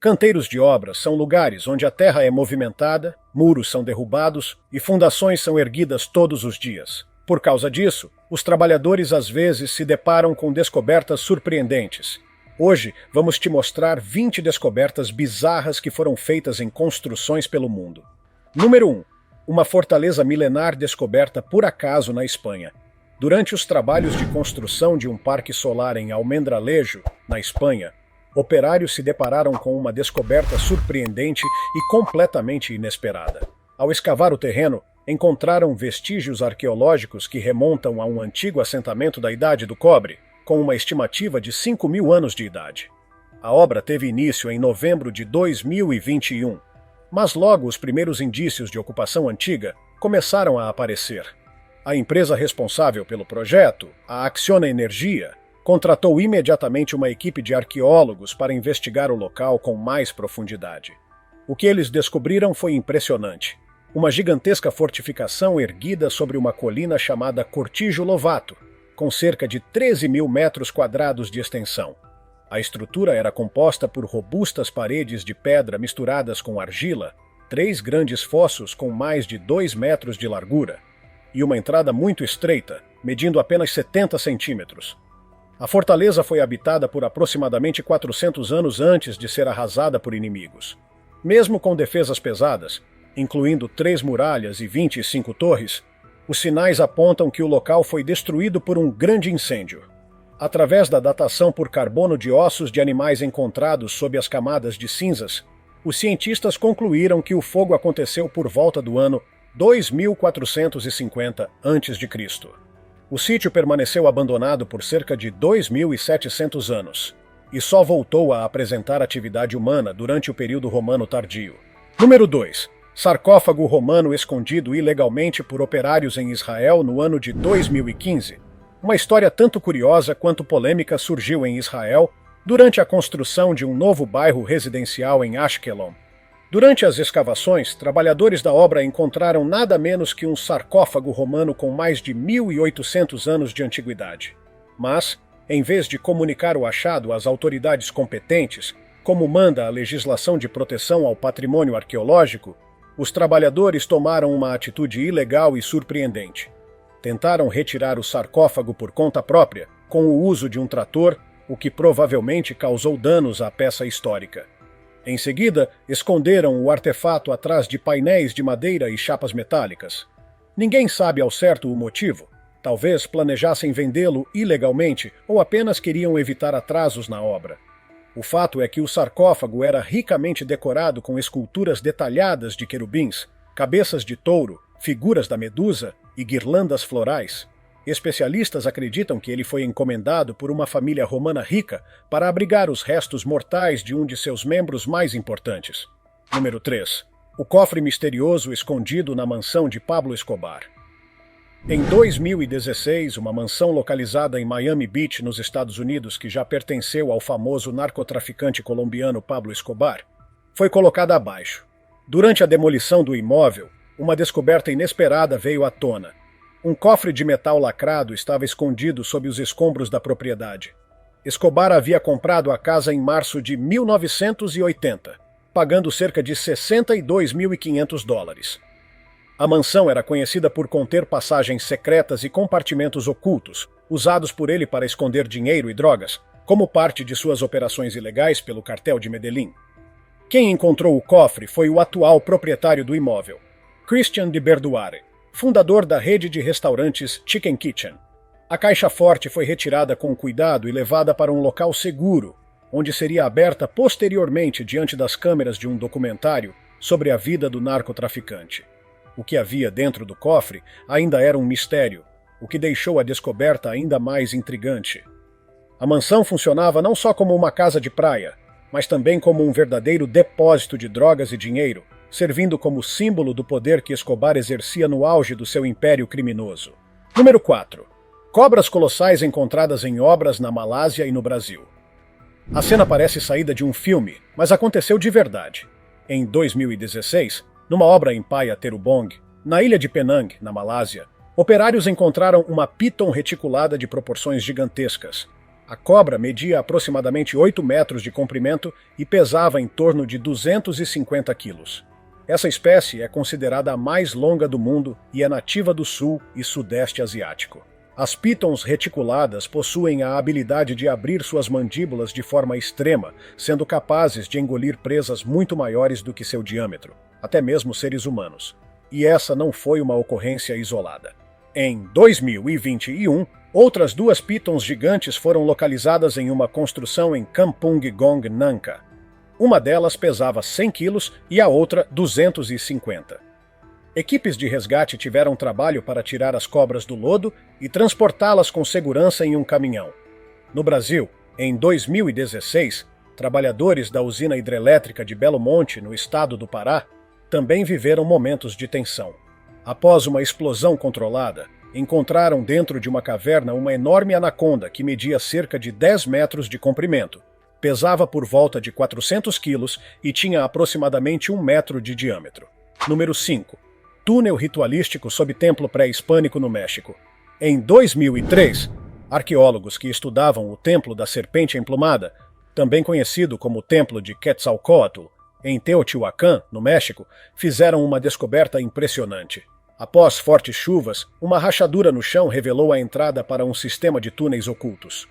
Canteiros de obras são lugares onde a terra é movimentada, muros são derrubados e fundações são erguidas todos os dias. Por causa disso, os trabalhadores às vezes se deparam com descobertas surpreendentes. Hoje, vamos te mostrar 20 descobertas bizarras que foram feitas em construções pelo mundo. Número 1. Uma fortaleza milenar descoberta por acaso na Espanha. Durante os trabalhos de construção de um parque solar em Almendralejo, na Espanha, operários se depararam com uma descoberta surpreendente e completamente inesperada. Ao escavar o terreno, encontraram vestígios arqueológicos que remontam a um antigo assentamento da Idade do Cobre, com uma estimativa de 5.000 anos de idade. A obra teve início em novembro de 2021, mas logo os primeiros indícios de ocupação antiga começaram a aparecer. A empresa responsável pelo projeto, a Acciona Energia, contratou imediatamente uma equipe de arqueólogos para investigar o local com mais profundidade. O que eles descobriram foi impressionante. Uma gigantesca fortificação erguida sobre uma colina chamada Cortijo Lovato, com cerca de 13.000 metros quadrados de extensão. A estrutura era composta por robustas paredes de pedra misturadas com argila, 3 grandes fossos com mais de 2 metros de largura e uma entrada muito estreita, medindo apenas 70 centímetros. A fortaleza foi habitada por aproximadamente 400 anos antes de ser arrasada por inimigos. Mesmo com defesas pesadas, incluindo 3 muralhas e 25 torres, os sinais apontam que o local foi destruído por um grande incêndio. Através da datação por carbono de ossos de animais encontrados sob as camadas de cinzas, os cientistas concluíram que o fogo aconteceu por volta do ano 2450 a.C. O sítio permaneceu abandonado por cerca de 2.700 anos e só voltou a apresentar atividade humana durante o período romano tardio. Número 2. Sarcófago romano escondido ilegalmente por operários em Israel no ano de 2015. Uma história tanto curiosa quanto polêmica surgiu em Israel durante a construção de um novo bairro residencial em Ashkelon. Durante as escavações, trabalhadores da obra encontraram nada menos que um sarcófago romano com mais de 1.800 anos de antiguidade. Mas, em vez de comunicar o achado às autoridades competentes, como manda a legislação de proteção ao patrimônio arqueológico, os trabalhadores tomaram uma atitude ilegal e surpreendente. Tentaram retirar o sarcófago por conta própria, com o uso de um trator, o que provavelmente causou danos à peça histórica. Em seguida, esconderam o artefato atrás de painéis de madeira e chapas metálicas. Ninguém sabe ao certo o motivo. Talvez planejassem vendê-lo ilegalmente ou apenas queriam evitar atrasos na obra. O fato é que o sarcófago era ricamente decorado com esculturas detalhadas de querubins, cabeças de touro, figuras da Medusa e guirlandas florais. Especialistas acreditam que ele foi encomendado por uma família romana rica para abrigar os restos mortais de um de seus membros mais importantes. Número 3. O cofre misterioso escondido na mansão de Pablo Escobar. Em 2016, uma mansão localizada em Miami Beach, nos Estados Unidos, que já pertenceu ao famoso narcotraficante colombiano Pablo Escobar, foi colocada abaixo. Durante a demolição do imóvel, uma descoberta inesperada veio à tona. Um cofre de metal lacrado estava escondido sob os escombros da propriedade. Escobar havia comprado a casa em março de 1980, pagando cerca de $62.500. A mansão era conhecida por conter passagens secretas e compartimentos ocultos, usados por ele para esconder dinheiro e drogas, como parte de suas operações ilegais pelo cartel de Medellín. Quem encontrou o cofre foi o atual proprietário do imóvel, Christian de Berduare, fundador da rede de restaurantes Chicken Kitchen. A caixa forte foi retirada com cuidado e levada para um local seguro, onde seria aberta posteriormente diante das câmeras de um documentário sobre a vida do narcotraficante. O que havia dentro do cofre ainda era um mistério, o que deixou a descoberta ainda mais intrigante. A mansão funcionava não só como uma casa de praia, mas também como um verdadeiro depósito de drogas e dinheiro, servindo como símbolo do poder que Escobar exercia no auge do seu império criminoso. Número 4. Cobras colossais encontradas em obras na Malásia e no Brasil. A cena parece saída de um filme, mas aconteceu de verdade. Em 2016, numa obra em Paia Terubong, na ilha de Penang, na Malásia, operários encontraram uma piton reticulada de proporções gigantescas. A cobra media aproximadamente 8 metros de comprimento e pesava em torno de 250 quilos. Essa espécie é considerada a mais longa do mundo e é nativa do sul e sudeste asiático. As pitons reticuladas possuem a habilidade de abrir suas mandíbulas de forma extrema, sendo capazes de engolir presas muito maiores do que seu diâmetro, até mesmo seres humanos. E essa não foi uma ocorrência isolada. Em 2021, outras 2 pitons gigantes foram localizadas em uma construção em Kampung Gong, Nangka. Uma delas pesava 100 quilos e a outra 250. Equipes de resgate tiveram trabalho para tirar as cobras do lodo e transportá-las com segurança em um caminhão. No Brasil, em 2016, trabalhadores da usina hidrelétrica de Belo Monte, no estado do Pará, também viveram momentos de tensão. Após uma explosão controlada, encontraram dentro de uma caverna uma enorme anaconda que media cerca de 10 metros de comprimento, pesava por volta de 400 quilos e tinha aproximadamente 1 metro de diâmetro. Número 5. Túnel ritualístico sob templo pré-hispânico no México. Em 2003, arqueólogos que estudavam o Templo da Serpente Emplumada, também conhecido como Templo de Quetzalcóatl, em Teotihuacán, no México, fizeram uma descoberta impressionante. Após fortes chuvas, uma rachadura no chão revelou a entrada para um sistema de túneis ocultos.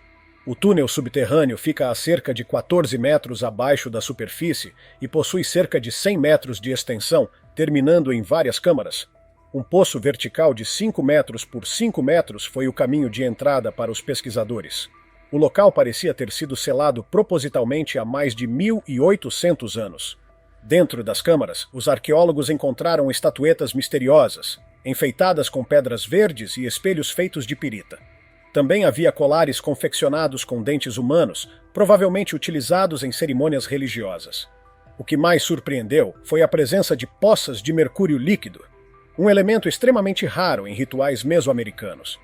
O túnel subterrâneo fica a cerca de 14 metros abaixo da superfície e possui cerca de 100 metros de extensão, terminando em várias câmaras. Um poço vertical de 5 metros por 5 metros foi o caminho de entrada para os pesquisadores. O local parecia ter sido selado propositalmente há mais de 1.800 anos. Dentro das câmaras, os arqueólogos encontraram estatuetas misteriosas, enfeitadas com pedras verdes e espelhos feitos de pirita. Também havia colares confeccionados com dentes humanos, provavelmente utilizados em cerimônias religiosas. O que mais surpreendeu foi a presença de poças de mercúrio líquido, um elemento extremamente raro em rituais mesoamericanos.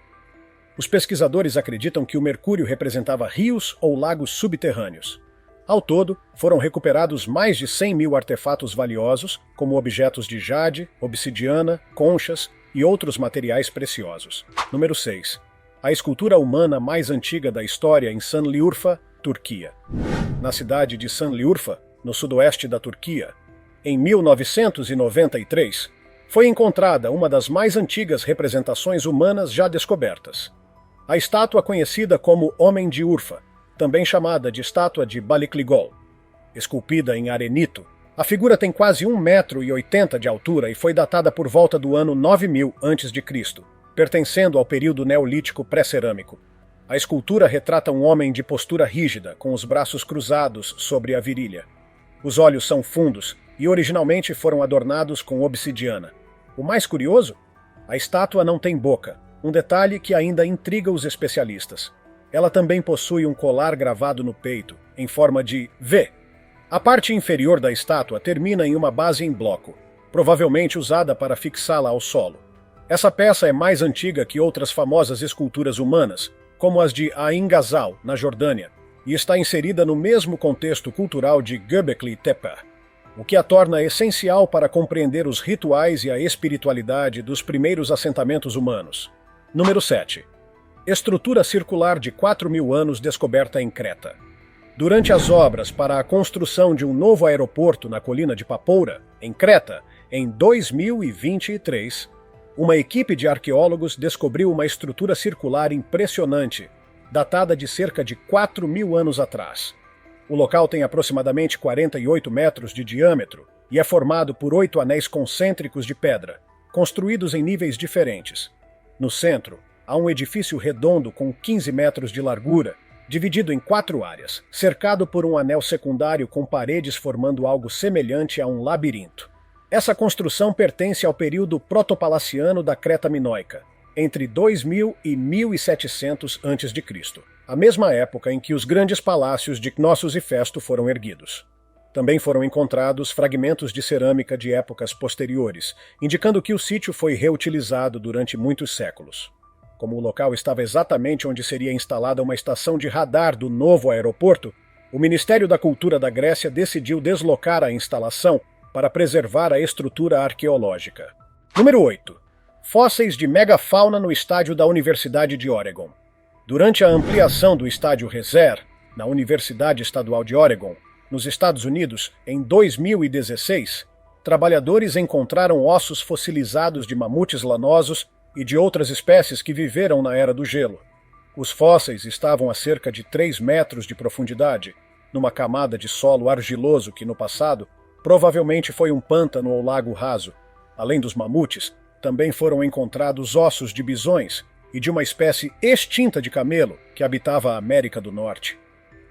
Os pesquisadores acreditam que o mercúrio representava rios ou lagos subterrâneos. Ao todo, foram recuperados mais de 100 mil artefatos valiosos, como objetos de jade, obsidiana, conchas e outros materiais preciosos. Número 6. A escultura humana mais antiga da história em Şanlıurfa, Turquia. Na cidade de Şanlıurfa, no sudoeste da Turquia, em 1993, foi encontrada uma das mais antigas representações humanas já descobertas. A estátua conhecida como Homem de Urfa, também chamada de estátua de Balikligol. Esculpida em arenito, a figura tem quase 1,80 metro de altura e foi datada por volta do ano 9000 a.C., pertencendo ao período neolítico pré-cerâmico. A escultura retrata um homem de postura rígida, com os braços cruzados sobre a virilha. Os olhos são fundos e originalmente foram adornados com obsidiana. O mais curioso? A estátua não tem boca, um detalhe que ainda intriga os especialistas. Ela também possui um colar gravado no peito, em forma de V. A parte inferior da estátua termina em uma base em bloco, provavelmente usada para fixá-la ao solo. Essa peça é mais antiga que outras famosas esculturas humanas, como as de Ain Ghazal, na Jordânia, e está inserida no mesmo contexto cultural de Göbekli Tepe, o que a torna essencial para compreender os rituais e a espiritualidade dos primeiros assentamentos humanos. Número 7. Estrutura circular de 4.000 anos descoberta em Creta. Durante as obras para a construção de um novo aeroporto na colina de Papoura, em Creta, em 2023, uma equipe de arqueólogos descobriu uma estrutura circular impressionante, datada de cerca de 4.000 anos atrás. O local tem aproximadamente 48 metros de diâmetro e é formado por 8 anéis concêntricos de pedra, construídos em níveis diferentes. No centro, há um edifício redondo com 15 metros de largura, dividido em 4 áreas, cercado por um anel secundário com paredes formando algo semelhante a um labirinto. Essa construção pertence ao período protopalaciano da Creta Minoica, entre 2000 e 1700 a.C., a mesma época em que os grandes palácios de Cnossos e Festo foram erguidos. Também foram encontrados fragmentos de cerâmica de épocas posteriores, indicando que o sítio foi reutilizado durante muitos séculos. Como o local estava exatamente onde seria instalada uma estação de radar do novo aeroporto, o Ministério da Cultura da Grécia decidiu deslocar a instalação para preservar a estrutura arqueológica. Número 8. Fósseis de megafauna no estádio da Universidade de Oregon. Durante a ampliação do estádio Reser, na Universidade Estadual de Oregon, nos Estados Unidos, em 2016, trabalhadores encontraram ossos fossilizados de mamutes lanosos e de outras espécies que viveram na Era do Gelo. Os fósseis estavam a cerca de 3 metros de profundidade, numa camada de solo argiloso que, no passado, provavelmente foi um pântano ou lago raso. Além dos mamutes, também foram encontrados ossos de bisões e de uma espécie extinta de camelo que habitava a América do Norte.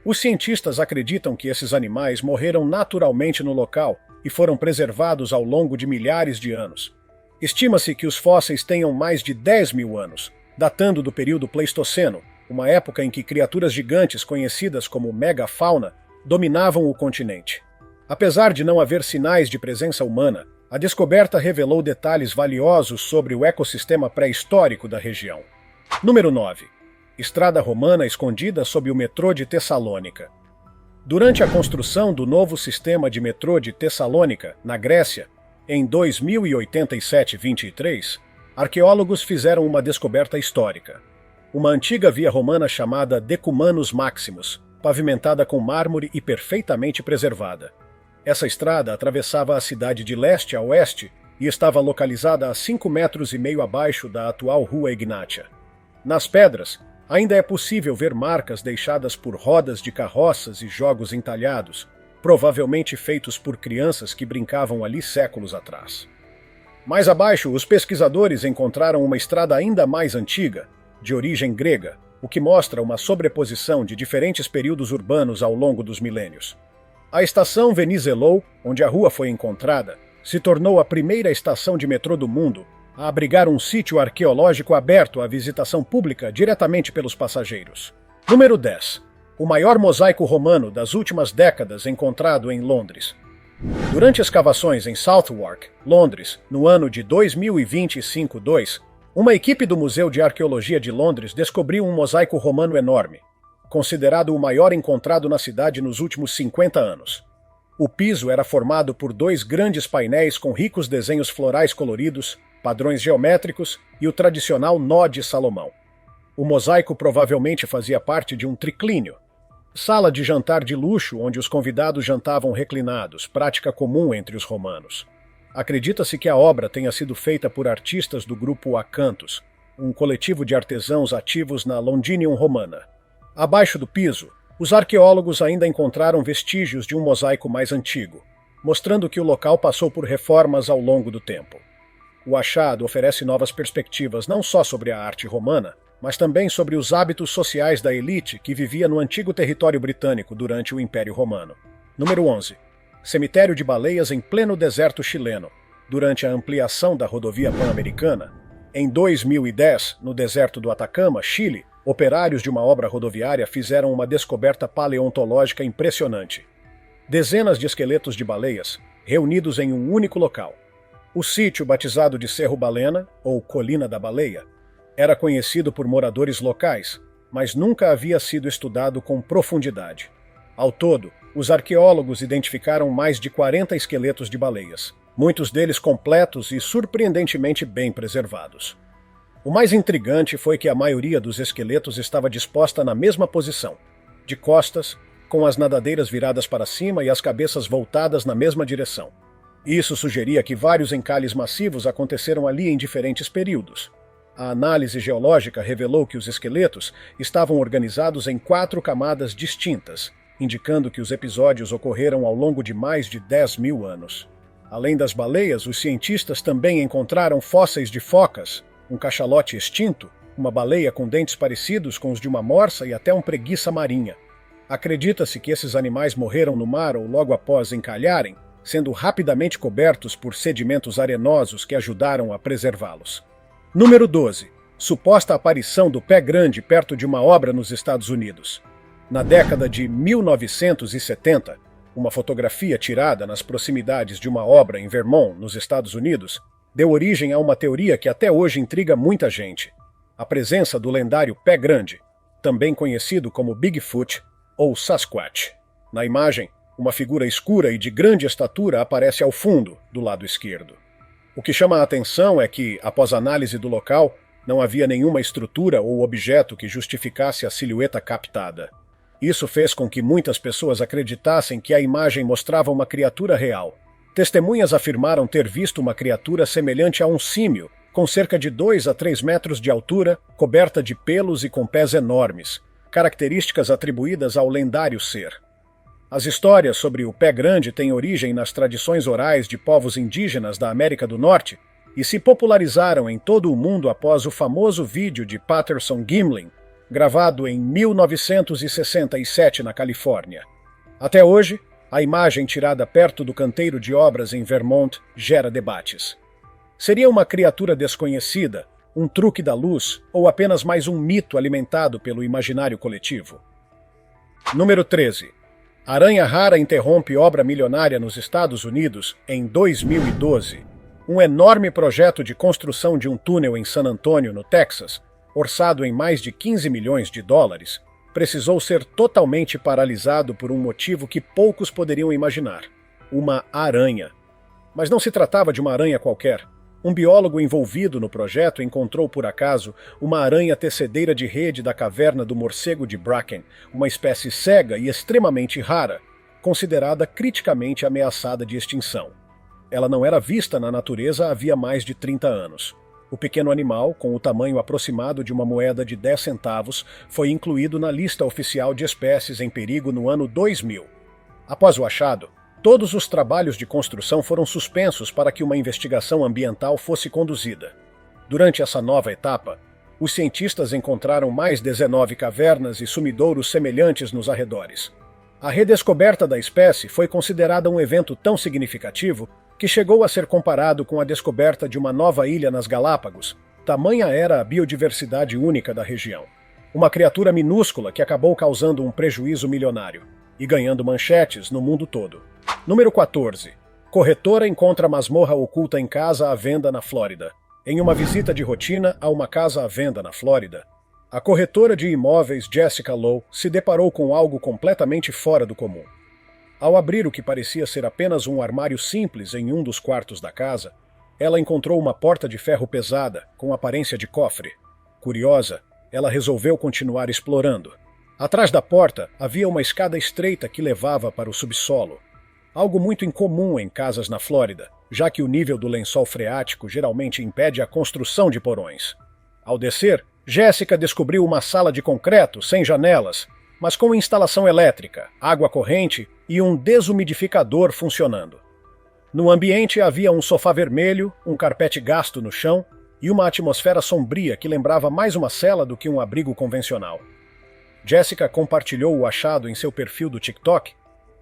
Os cientistas acreditam que esses animais morreram naturalmente no local e foram preservados ao longo de milhares de anos. Estima-se que os fósseis tenham mais de 10 mil anos, datando do período Pleistoceno, uma época em que criaturas gigantes conhecidas como megafauna dominavam o continente. Apesar de não haver sinais de presença humana, a descoberta revelou detalhes valiosos sobre o ecossistema pré-histórico da região. Número 9. Estrada romana escondida sob o metrô de Tessalônica. Durante a construção do novo sistema de metrô de Tessalônica, na Grécia, em 2087-23, arqueólogos fizeram uma descoberta histórica. Uma antiga via romana chamada Decumanus Maximus, pavimentada com mármore e perfeitamente preservada. Essa estrada atravessava a cidade de leste a oeste e estava localizada a 5,5 metros abaixo da atual Rua Ignátia. Nas pedras, ainda é possível ver marcas deixadas por rodas de carroças e jogos entalhados, provavelmente feitos por crianças que brincavam ali séculos atrás. Mais abaixo, os pesquisadores encontraram uma estrada ainda mais antiga, de origem grega, o que mostra uma sobreposição de diferentes períodos urbanos ao longo dos milênios. A estação Venizelou, onde a rua foi encontrada, se tornou a primeira estação de metrô do mundo a abrigar um sítio arqueológico aberto à visitação pública diretamente pelos passageiros. Número 10. O maior mosaico romano das últimas décadas encontrado em Londres. Durante escavações em Southwark, Londres, no ano de 2025-2, uma equipe do Museu de Arqueologia de Londres descobriu um mosaico romano enorme, considerado o maior encontrado na cidade nos últimos 50 anos. O piso era formado por 2 grandes painéis com ricos desenhos florais coloridos, padrões geométricos e o tradicional nó de Salomão. O mosaico provavelmente fazia parte de um triclínio, sala de jantar de luxo onde os convidados jantavam reclinados, prática comum entre os romanos. Acredita-se que a obra tenha sido feita por artistas do grupo Acanthus, um coletivo de artesãos ativos na Londinium romana. Abaixo do piso, os arqueólogos ainda encontraram vestígios de um mosaico mais antigo, mostrando que o local passou por reformas ao longo do tempo. O achado oferece novas perspectivas não só sobre a arte romana, mas também sobre os hábitos sociais da elite que vivia no antigo território britânico durante o Império Romano. Número 11. Cemitério de baleias em pleno deserto chileno. Durante a ampliação da rodovia pan-americana, em 2010, no deserto do Atacama, Chile, operários de uma obra rodoviária fizeram uma descoberta paleontológica impressionante. Dezenas de esqueletos de baleias, reunidos em um único local. O sítio, batizado de Cerro Balena, ou Colina da Baleia, era conhecido por moradores locais, mas nunca havia sido estudado com profundidade. Ao todo, os arqueólogos identificaram mais de 40 esqueletos de baleias, muitos deles completos e surpreendentemente bem preservados. O mais intrigante foi que a maioria dos esqueletos estava disposta na mesma posição, de costas, com as nadadeiras viradas para cima e as cabeças voltadas na mesma direção. Isso sugeria que vários encalhes massivos aconteceram ali em diferentes períodos. A análise geológica revelou que os esqueletos estavam organizados em 4 camadas distintas, indicando que os episódios ocorreram ao longo de mais de 10 mil anos. Além das baleias, os cientistas também encontraram fósseis de focas, um cachalote extinto, uma baleia com dentes parecidos com os de uma morsa e até um preguiça marinha. Acredita-se que esses animais morreram no mar ou logo após encalharem, sendo rapidamente cobertos por sedimentos arenosos que ajudaram a preservá-los. Número 12. Suposta aparição do pé grande perto de uma obra nos Estados Unidos. Na década de 1970, uma fotografia tirada nas proximidades de uma obra em Vermont, nos Estados Unidos, deu origem a uma teoria que até hoje intriga muita gente: a presença do lendário pé grande, também conhecido como Bigfoot ou Sasquatch. Na imagem, uma figura escura e de grande estatura aparece ao fundo, do lado esquerdo. O que chama a atenção é que, após análise do local, Não havia nenhuma estrutura ou objeto que justificasse a silhueta captada. Isso fez com que muitas pessoas acreditassem que a imagem mostrava uma criatura real. Testemunhas afirmaram ter visto uma criatura semelhante a um símio, com cerca de 2 a 3 metros de altura, coberta de pelos e com pés enormes, características atribuídas ao lendário ser. As histórias sobre o pé grande têm origem nas tradições orais de povos indígenas da América do Norte e se popularizaram em todo o mundo após o famoso vídeo de Patterson Gimlin, gravado em 1967 na Califórnia. Até hoje, a imagem tirada perto do canteiro de obras em Vermont gera debates. Seria uma criatura desconhecida, um truque da luz ou apenas mais um mito alimentado pelo imaginário coletivo? Número 13. Aranha rara interrompe obra milionária nos Estados Unidos em 2012. Um enorme projeto de construção de um túnel em San Antonio, no Texas, orçado em mais de 15 milhões de dólares, precisou ser totalmente paralisado por um motivo que poucos poderiam imaginar: uma aranha. Mas não se tratava de uma aranha qualquer. Um biólogo envolvido no projeto encontrou por acaso uma aranha tecedeira de rede da caverna do morcego de Bracken, uma espécie cega e extremamente rara, considerada criticamente ameaçada de extinção. Ela não era vista na natureza havia mais de 30 anos. O pequeno animal, com o tamanho aproximado de uma moeda de 10 centavos, foi incluído na lista oficial de espécies em perigo no ano 2000. Após o achado, todos os trabalhos de construção foram suspensos para que uma investigação ambiental fosse conduzida. Durante essa nova etapa, os cientistas encontraram mais 19 cavernas e sumidouros semelhantes nos arredores. A redescoberta da espécie foi considerada um evento tão significativo que chegou a ser comparado com a descoberta de uma nova ilha nas Galápagos. Tamanha era a biodiversidade única da região. Uma criatura minúscula que acabou causando um prejuízo milionário e ganhando manchetes no mundo todo. Número 14. Corretora encontra masmorra oculta em casa à venda na Flórida. Em uma visita de rotina a uma casa à venda na Flórida, a corretora de imóveis Jessica Lowe se deparou com algo completamente fora do comum. Ao abrir o que parecia ser apenas um armário simples em um dos quartos da casa, ela encontrou uma porta de ferro pesada, com aparência de cofre. Curiosa, ela resolveu continuar explorando. Atrás da porta havia uma escada estreita que levava para o subsolo. Algo muito incomum em casas na Flórida, já que o nível do lençol freático geralmente impede a construção de porões. Ao descer, Jéssica descobriu uma sala de concreto sem janelas, mas com instalação elétrica, água corrente e um desumidificador funcionando. No ambiente havia um sofá vermelho, um carpete gasto no chão e uma atmosfera sombria que lembrava mais uma cela do que um abrigo convencional. Jéssica compartilhou o achado em seu perfil do TikTok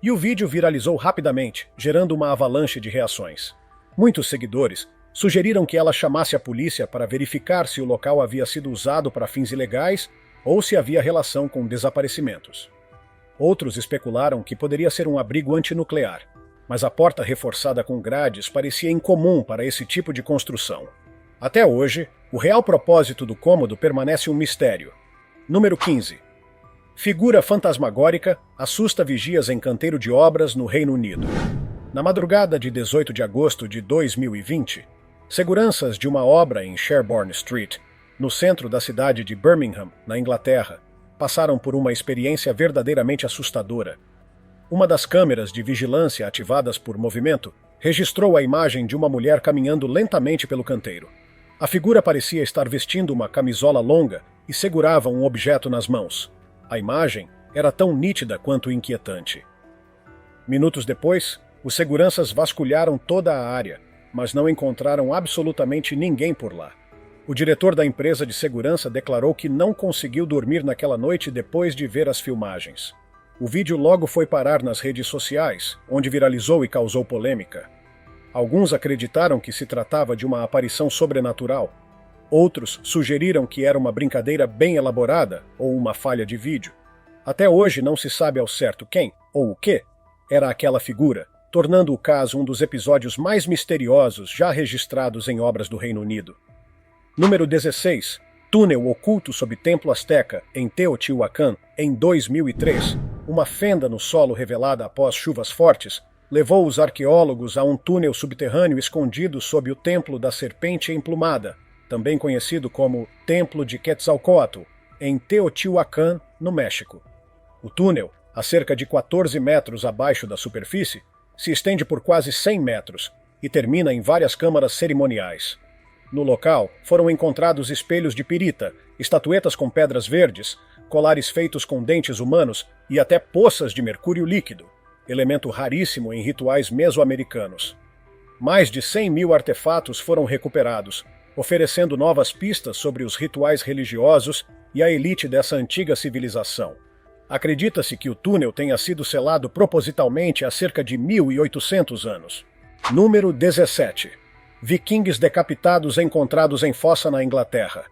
e o vídeo viralizou rapidamente, gerando uma avalanche de reações. Muitos seguidores sugeriram que ela chamasse a polícia para verificar se o local havia sido usado para fins ilegais ou se havia relação com desaparecimentos. Outros especularam que poderia ser um abrigo antinuclear, mas a porta reforçada com grades parecia incomum para esse tipo de construção. Até hoje, o real propósito do cômodo permanece um mistério. Número 15. Figura fantasmagórica assusta vigias em canteiro de obras no Reino Unido. Na madrugada de 18 de agosto de 2020, seguranças de uma obra em Sherborne Street, no centro da cidade de Birmingham, na Inglaterra, passaram por uma experiência verdadeiramente assustadora. Uma das câmeras de vigilância ativadas por movimento registrou a imagem de uma mulher caminhando lentamente pelo canteiro. A figura parecia estar vestindo uma camisola longa e segurava um objeto nas mãos. A imagem era tão nítida quanto inquietante. Minutos depois, os seguranças vasculharam toda a área, mas não encontraram absolutamente ninguém por lá. O diretor da empresa de segurança declarou que não conseguiu dormir naquela noite depois de ver as filmagens. O vídeo logo foi parar nas redes sociais, onde viralizou e causou polêmica. Alguns acreditaram que se tratava de uma aparição sobrenatural. Outros sugeriram que era uma brincadeira bem elaborada ou uma falha de vídeo. Até hoje não se sabe ao certo quem, ou o que, era aquela figura, tornando o caso um dos episódios mais misteriosos já registrados em obras do Reino Unido. Número 16. Túnel oculto sob templo asteca em Teotihuacan, em 2003. Uma fenda no solo revelada após chuvas fortes levou os arqueólogos a um túnel subterrâneo escondido sob o templo da Serpente Emplumada, também conhecido como Templo de Quetzalcóatl, em Teotihuacan, no México. O túnel, a cerca de 14 metros abaixo da superfície, se estende por quase 100 metros e termina em várias câmaras cerimoniais. No local, foram encontrados espelhos de pirita, estatuetas com pedras verdes, colares feitos com dentes humanos e até poças de mercúrio líquido, elemento raríssimo em rituais mesoamericanos. Mais de 100 mil artefatos foram recuperados, oferecendo novas pistas sobre os rituais religiosos e a elite dessa antiga civilização. Acredita-se que o túnel tenha sido selado propositalmente há cerca de 1.800 anos. Número 17. Vikings decapitados encontrados em fossa na Inglaterra.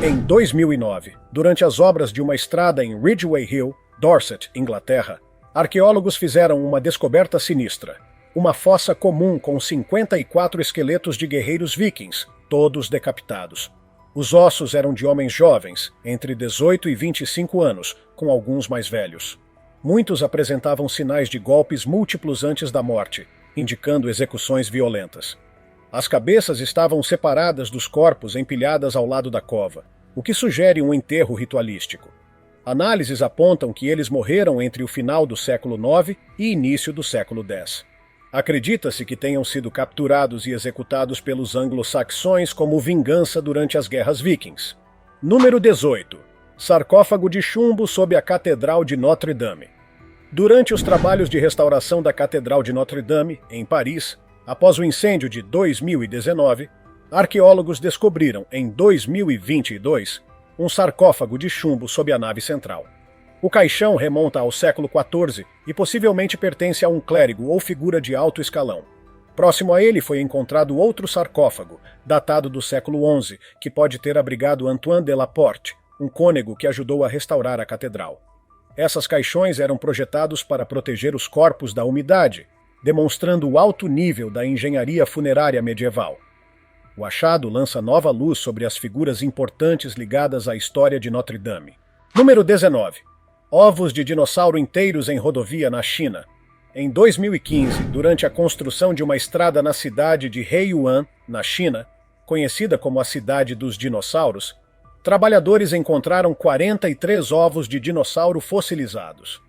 Em 2009, durante as obras de uma estrada em Ridgeway Hill, Dorset, Inglaterra, arqueólogos fizeram uma descoberta sinistra. Uma fossa comum com 54 esqueletos de guerreiros vikings, todos decapitados. Os ossos eram de homens jovens, entre 18 e 25 anos, com alguns mais velhos. Muitos apresentavam sinais de golpes múltiplos antes da morte, indicando execuções violentas. As cabeças estavam separadas dos corpos empilhadas ao lado da cova, o que sugere um enterro ritualístico. Análises apontam que eles morreram entre o final do século IX e início do século X. Acredita-se que tenham sido capturados e executados pelos anglo-saxões como vingança durante as guerras vikings. Número 18. Sarcófago de chumbo sob a Catedral de Notre-Dame. Durante os trabalhos de restauração da Catedral de Notre-Dame, em Paris, após o incêndio de 2019, arqueólogos descobriram, em 2022, um sarcófago de chumbo sob a nave central. O caixão remonta ao século XIV e possivelmente pertence a um clérigo ou figura de alto escalão. Próximo a ele foi encontrado outro sarcófago, datado do século XI, que pode ter abrigado Antoine de la Porte, um cônego que ajudou a restaurar a catedral. Essas caixões eram projetados para proteger os corpos da umidade, demonstrando o alto nível da engenharia funerária medieval. O achado lança nova luz sobre as figuras importantes ligadas à história de Notre-Dame. Número 19. Ovos de dinossauro inteiros em rodovia na China. Em 2015, durante a construção de uma estrada na cidade de Heiyuan, na China, conhecida como a Cidade dos Dinossauros, trabalhadores encontraram 43 ovos de dinossauro fossilizados.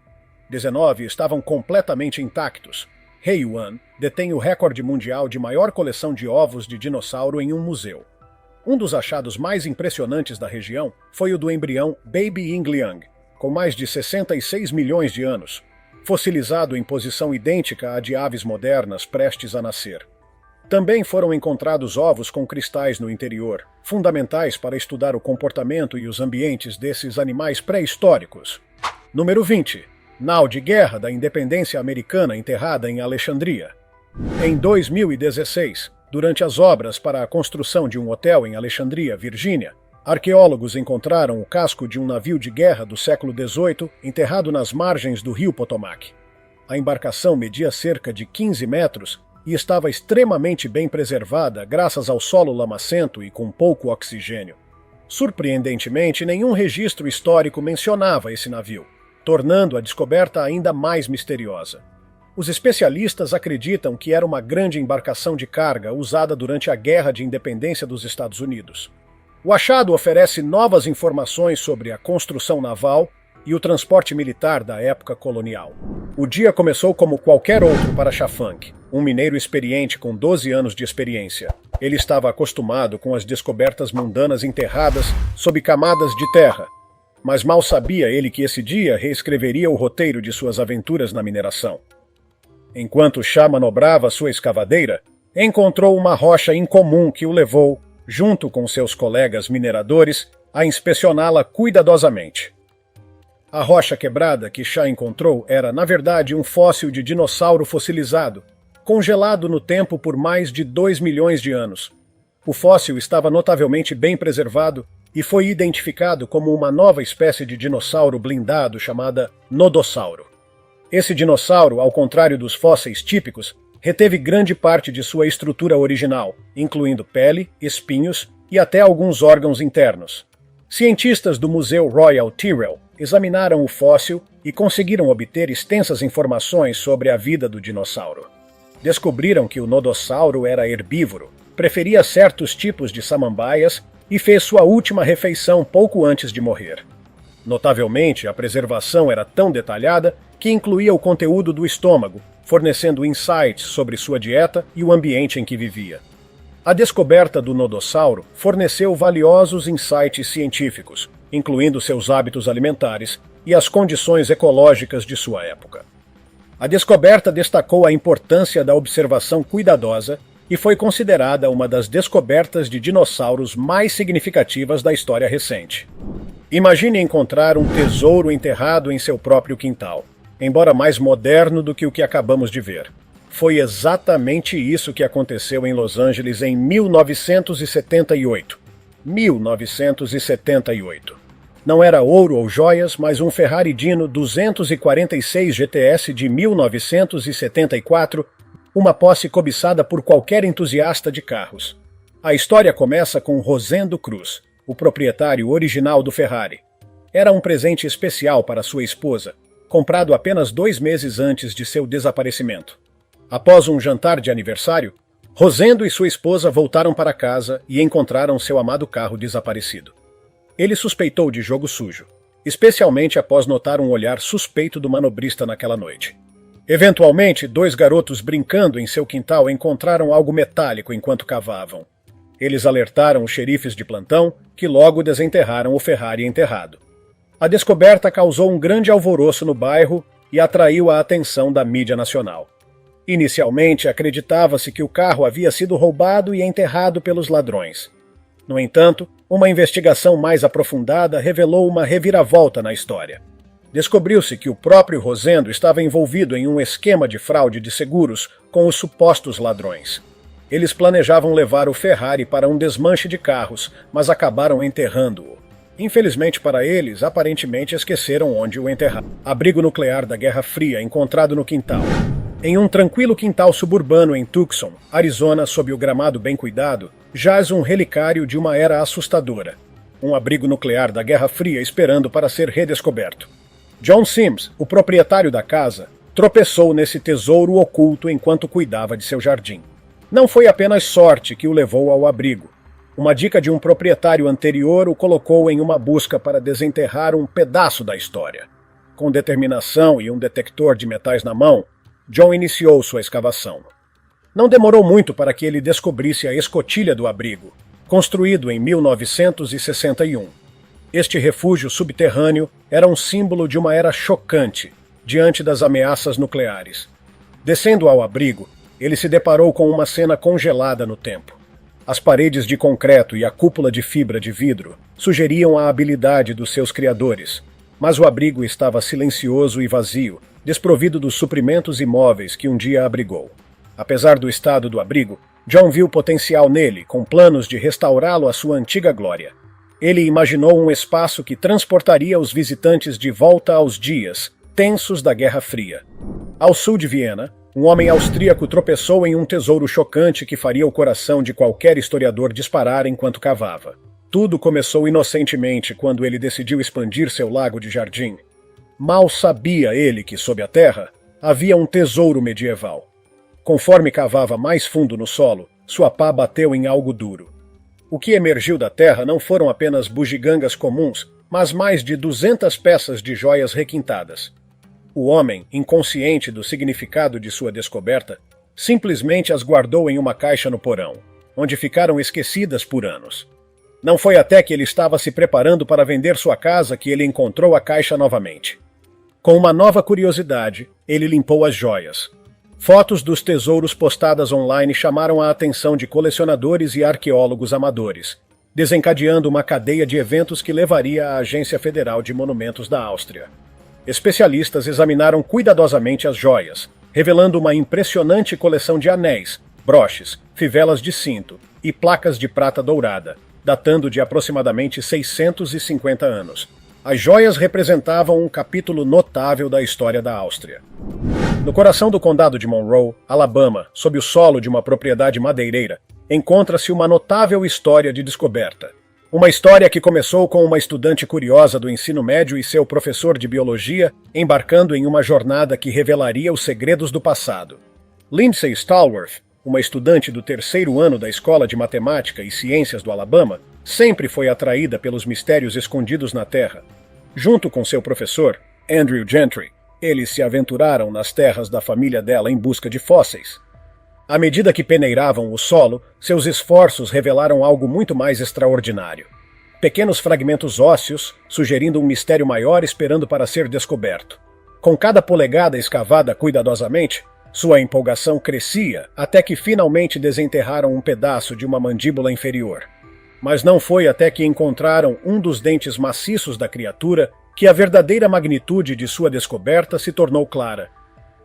19 estavam completamente intactos. Heiyuan detém o recorde mundial de maior coleção de ovos de dinossauro em um museu. Um dos achados mais impressionantes da região foi o do embrião Baby Yingliang, com mais de 66 milhões de anos, fossilizado em posição idêntica à de aves modernas prestes a nascer. Também foram encontrados ovos com cristais no interior, fundamentais para estudar o comportamento e os ambientes desses animais pré-históricos. Número 20. Nau de guerra da independência americana enterrada em Alexandria. Em 2016, durante as obras para a construção de um hotel em Alexandria, Virgínia, arqueólogos encontraram o casco de um navio de guerra do século XVIII enterrado nas margens do rio Potomac. A embarcação media cerca de 15 metros e estava extremamente bem preservada graças ao solo lamacento e com pouco oxigênio. Surpreendentemente, nenhum registro histórico mencionava esse navio, tornando a descoberta ainda mais misteriosa. Os especialistas acreditam que era uma grande embarcação de carga usada durante a Guerra de Independência dos Estados Unidos. O achado oferece novas informações sobre a construção naval e o transporte militar da época colonial. O dia começou como qualquer outro para Chafang, um mineiro experiente com 12 anos de experiência. Ele estava acostumado com as descobertas mundanas enterradas sob camadas de terra, mas mal sabia ele que esse dia reescreveria o roteiro de suas aventuras na mineração. Enquanto Chá manobrava sua escavadeira, encontrou uma rocha incomum que o levou, junto com seus colegas mineradores, a inspecioná-la cuidadosamente. A rocha quebrada que Chá encontrou era, na verdade, um fóssil de dinossauro fossilizado, congelado no tempo por mais de 2 milhões de anos. O fóssil estava notavelmente bem preservado e foi identificado como uma nova espécie de dinossauro blindado chamada nodossauro. Esse dinossauro, ao contrário dos fósseis típicos, reteve grande parte de sua estrutura original, incluindo pele, espinhos e até alguns órgãos internos. Cientistas do Museu Royal Tyrrell examinaram o fóssil e conseguiram obter extensas informações sobre a vida do dinossauro. Descobriram que o nodossauro era herbívoro, preferia certos tipos de samambaias e fez sua última refeição pouco antes de morrer. Notavelmente, a preservação era tão detalhada que incluía o conteúdo do estômago, fornecendo insights sobre sua dieta e o ambiente em que vivia. A descoberta do nodossauro forneceu valiosos insights científicos, incluindo seus hábitos alimentares e as condições ecológicas de sua época. A descoberta destacou a importância da observação cuidadosa e foi considerada uma das descobertas de dinossauros mais significativas da história recente. Imagine encontrar um tesouro enterrado em seu próprio quintal, embora mais moderno do que o que acabamos de ver. Foi exatamente isso que aconteceu em Los Angeles em 1978. 1978. Não era ouro ou joias, mas um Ferrari Dino 246 GTS de 1974, uma posse cobiçada por qualquer entusiasta de carros. A história começa com Rosendo Cruz, o proprietário original do Ferrari. Era um presente especial para sua esposa, comprado apenas 2 meses antes de seu desaparecimento. Após um jantar de aniversário, Rosendo e sua esposa voltaram para casa e encontraram seu amado carro desaparecido. Ele suspeitou de jogo sujo, especialmente após notar um olhar suspeito do manobrista naquela noite. Eventualmente, 2 garotos brincando em seu quintal encontraram algo metálico enquanto cavavam. Eles alertaram os xerifes de plantão, que logo desenterraram o Ferrari enterrado. A descoberta causou um grande alvoroço no bairro e atraiu a atenção da mídia nacional. Inicialmente, acreditava-se que o carro havia sido roubado e enterrado pelos ladrões. No entanto, uma investigação mais aprofundada revelou uma reviravolta na história. Descobriu-se que o próprio Rosendo estava envolvido em um esquema de fraude de seguros com os supostos ladrões. Eles planejavam levar o Ferrari para um desmanche de carros, mas acabaram enterrando-o. Infelizmente para eles, aparentemente esqueceram onde o enterrar. Abrigo nuclear da Guerra Fria encontrado no quintal. Em um tranquilo quintal suburbano em Tucson, Arizona, sob o gramado bem cuidado, jaz um relicário de uma era assustadora. Um abrigo nuclear da Guerra Fria esperando para ser redescoberto. John Sims, o proprietário da casa, tropeçou nesse tesouro oculto enquanto cuidava de seu jardim. Não foi apenas sorte que o levou ao abrigo. Uma dica de um proprietário anterior o colocou em uma busca para desenterrar um pedaço da história. Com determinação e um detector de metais na mão, John iniciou sua escavação. Não demorou muito para que ele descobrisse a escotilha do abrigo, construído em 1961. Este refúgio subterrâneo era um símbolo de uma era chocante diante das ameaças nucleares. Descendo ao abrigo, ele se deparou com uma cena congelada no tempo. As paredes de concreto e a cúpula de fibra de vidro sugeriam a habilidade dos seus criadores, mas o abrigo estava silencioso e vazio, desprovido dos suprimentos imóveis que um dia abrigou. Apesar do estado do abrigo, John viu potencial nele, com planos de restaurá-lo à sua antiga glória. Ele imaginou um espaço que transportaria os visitantes de volta aos dias tensos da Guerra Fria. Ao sul de Viena, um homem austríaco tropeçou em um tesouro chocante que faria o coração de qualquer historiador disparar enquanto cavava. Tudo começou inocentemente quando ele decidiu expandir seu lago de jardim. Mal sabia ele que, sob a terra, havia um tesouro medieval. Conforme cavava mais fundo no solo, sua pá bateu em algo duro. O que emergiu da terra não foram apenas bugigangas comuns, mas mais de 200 peças de joias requintadas. O homem, inconsciente do significado de sua descoberta, simplesmente as guardou em uma caixa no porão, onde ficaram esquecidas por anos. Não foi até que ele estava se preparando para vender sua casa que ele encontrou a caixa novamente. Com uma nova curiosidade, ele limpou as joias. Fotos dos tesouros postadas online chamaram a atenção de colecionadores e arqueólogos amadores, desencadeando uma cadeia de eventos que levaria à Agência Federal de Monumentos da Áustria. Especialistas examinaram cuidadosamente as joias, revelando uma impressionante coleção de anéis, broches, fivelas de cinto e placas de prata dourada, datando de aproximadamente 650 anos. As joias representavam um capítulo notável da história da Áustria. No coração do condado de Monroe, Alabama, sob o solo de uma propriedade madeireira, encontra-se uma notável história de descoberta. Uma história que começou com uma estudante curiosa do ensino médio e seu professor de biologia embarcando em uma jornada que revelaria os segredos do passado. Lindsay Stallworth, uma estudante do 3º ano da Escola de Matemática e Ciências do Alabama, sempre foi atraída pelos mistérios escondidos na Terra. Junto com seu professor, Andrew Gentry, eles se aventuraram nas terras da família dela em busca de fósseis. À medida que peneiravam o solo, seus esforços revelaram algo muito mais extraordinário. Pequenos fragmentos ósseos, sugerindo um mistério maior esperando para ser descoberto. Com cada polegada escavada cuidadosamente, sua empolgação crescia até que finalmente desenterraram um pedaço de uma mandíbula inferior. Mas não foi até que encontraram um dos dentes maciços da criatura que a verdadeira magnitude de sua descoberta se tornou clara.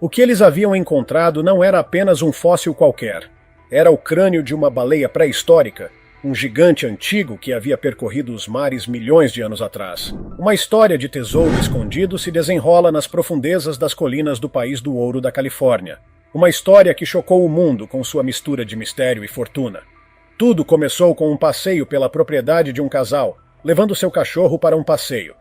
O que eles haviam encontrado não era apenas um fóssil qualquer. Era o crânio de uma baleia pré-histórica, um gigante antigo que havia percorrido os mares milhões de anos atrás. Uma história de tesouro escondido se desenrola nas profundezas das colinas do país do ouro da Califórnia. Uma história que chocou o mundo com sua mistura de mistério e fortuna. Tudo começou com um passeio pela propriedade de um casal, levando seu cachorro para um passeio.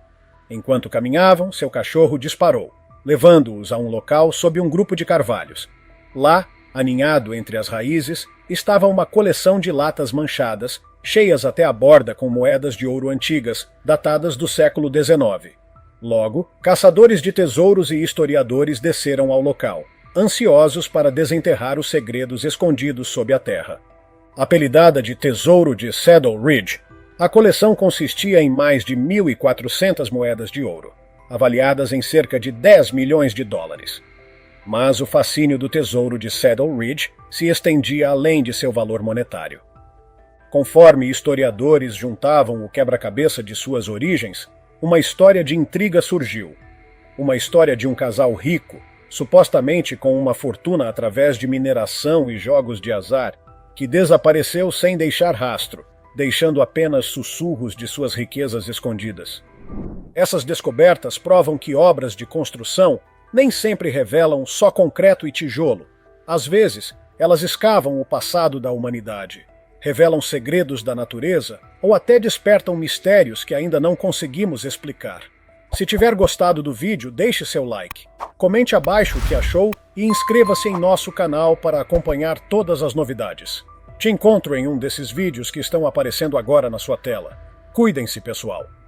Enquanto caminhavam, seu cachorro disparou, levando-os a um local sob um grupo de carvalhos. Lá, aninhado entre as raízes, estava uma coleção de latas manchadas, cheias até a borda com moedas de ouro antigas, datadas do século XIX. Logo, caçadores de tesouros e historiadores desceram ao local, ansiosos para desenterrar os segredos escondidos sob a terra. Apelidada de Tesouro de Saddle Ridge, a coleção consistia em mais de 1.400 moedas de ouro, avaliadas em cerca de 10 milhões de dólares. Mas o fascínio do Tesouro de Saddle Ridge se estendia além de seu valor monetário. Conforme historiadores juntavam o quebra-cabeça de suas origens, uma história de intriga surgiu. Uma história de um casal rico, supostamente com uma fortuna através de mineração e jogos de azar, que desapareceu sem deixar rastro, deixando apenas sussurros de suas riquezas escondidas. Essas descobertas provam que obras de construção nem sempre revelam só concreto e tijolo. Às vezes, elas escavam o passado da humanidade, revelam segredos da natureza ou até despertam mistérios que ainda não conseguimos explicar. Se tiver gostado do vídeo, deixe seu like, comente abaixo o que achou e inscreva-se em nosso canal para acompanhar todas as novidades. Te encontro em um desses vídeos que estão aparecendo agora na sua tela. Cuidem-se, pessoal!